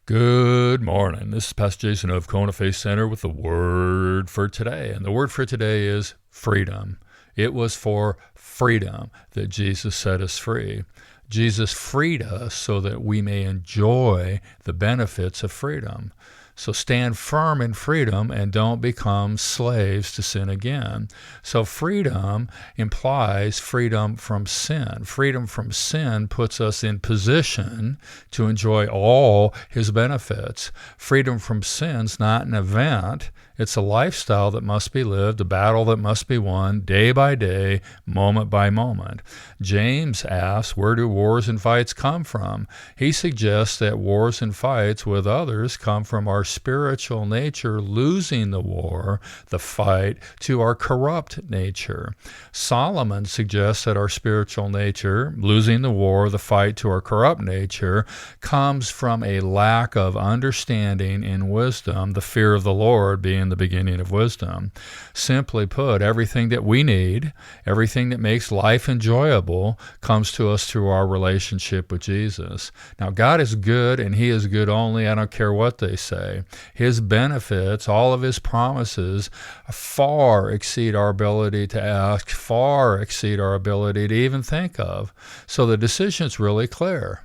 Good morning. This is Pastor Jason of Kona Faith Center with the word for today. And the word for today is freedom. It was for freedom that Jesus set us free. Jesus freed us so that we may enjoy the benefits of freedom. So stand firm in freedom and don't become slaves to sin again. So freedom implies freedom from sin. Freedom from sin puts us in position to enjoy all his benefits. Freedom from sin's not an event. It's a lifestyle that must be lived, a battle that must be won day by day, moment by moment. James asks, where do wars and fights come from? He suggests that wars and fights with others come from our spiritual nature losing the war, the fight, to our corrupt nature. Solomon suggests that our spiritual nature, losing the war, the fight to our corrupt nature, comes from a lack of understanding and wisdom, the fear of the Lord being the beginning of wisdom. Simply put, everything that we need, everything that makes life enjoyable, comes to us through our relationship with Jesus. Now, God is good, and he is good only. I don't care what they say. His benefits, all of his promises, far exceed our ability to ask, far exceed our ability to even think of. So the decision's really clear.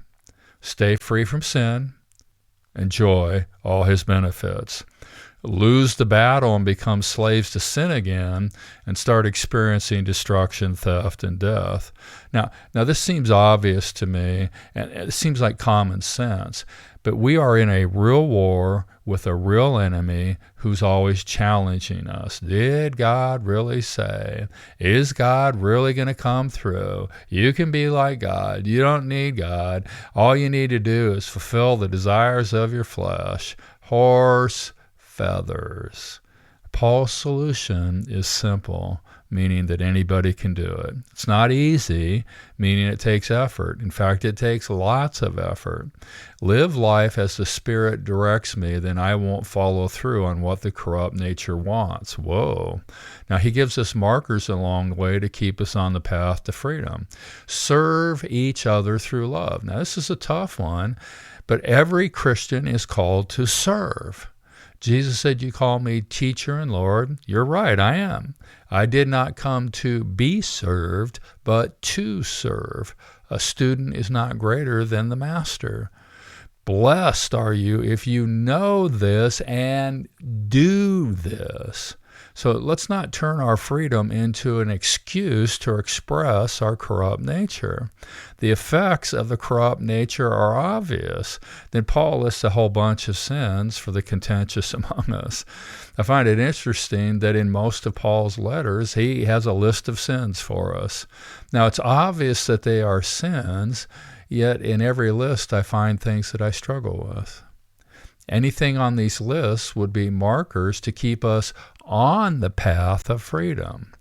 Stay free from sin. Enjoy all his benefits. Lose the battle and become slaves to sin again and start experiencing destruction, theft, and death. Now this seems obvious to me, and it seems like common sense, but we are in a real war with a real enemy who's always challenging us. Did God really say? Is God really going to come through? You can be like God. You don't need God. All you need to do is fulfill the desires of your flesh. Horse feathers. Paul's solution is simple, meaning that anybody can do it. It's not easy, meaning it takes effort. In fact, it takes lots of effort. Live life as the Spirit directs me, then I won't follow through on what the corrupt nature wants. Whoa. Now, he gives us markers along the way to keep us on the path to freedom. Serve each other through love. Now, this is a tough one, but every Christian is called to serve. Jesus said, you call me teacher and Lord. You're right, I am. I did not come to be served, but to serve. A student is not greater than the master. Blessed are you if you know this and do this. So let's not turn our freedom into an excuse to express our corrupt nature. The effects of the corrupt nature are obvious. Then Paul lists a whole bunch of sins for the contentious among us. I find it interesting that in most of Paul's letters, he has a list of sins for us. Now, it's obvious that they are sins, yet in every list I find things that I struggle with. Anything on these lists would be markers to keep us on the path of freedom.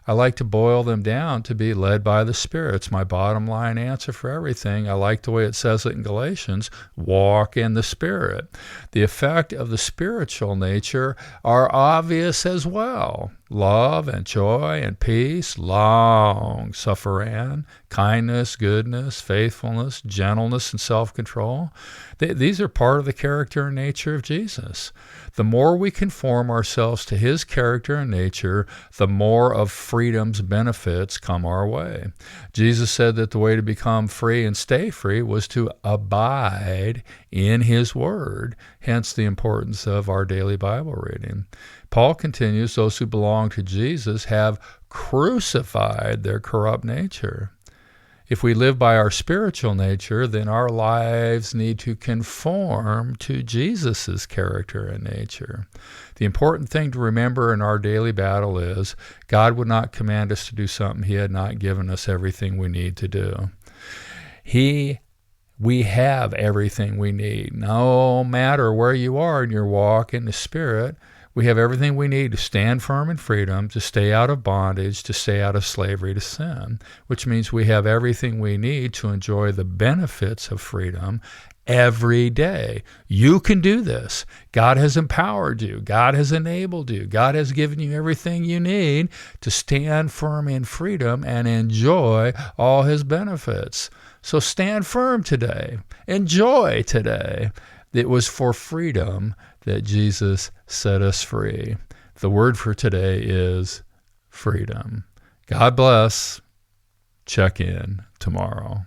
I like to boil them down to be led by the Spirit. It's my bottom line answer for everything. I like the way it says it in Galatians, walk in the Spirit. The effect of the spiritual nature are obvious as well. Love and joy and peace, long suffering, kindness, goodness, faithfulness, gentleness, and self-control. These are part of the character and nature of Jesus. The more we conform ourselves to his character and nature, the more of freedom's benefits come our way. Jesus said that the way to become free and stay free was to abide in his word, hence the importance of our daily Bible reading. Paul continues, those who belong to Jesus have crucified their corrupt nature. If we live by our spiritual nature, then our lives need to conform to Jesus' character and nature. The important thing to remember in our daily battle is God would not command us to do something he had not given us everything we need to do. We have everything we need. No matter where you are in your walk in the Spirit, we have everything we need to stand firm in freedom, to stay out of bondage, to stay out of slavery to sin, which means we have everything we need to enjoy the benefits of freedom every day. You can do this. God has empowered you. God has enabled you. God has given you everything you need to stand firm in freedom and enjoy all his benefits. So stand firm today. Enjoy today. It was for freedom that Jesus set us free. The word for today is freedom. God bless. Check in tomorrow.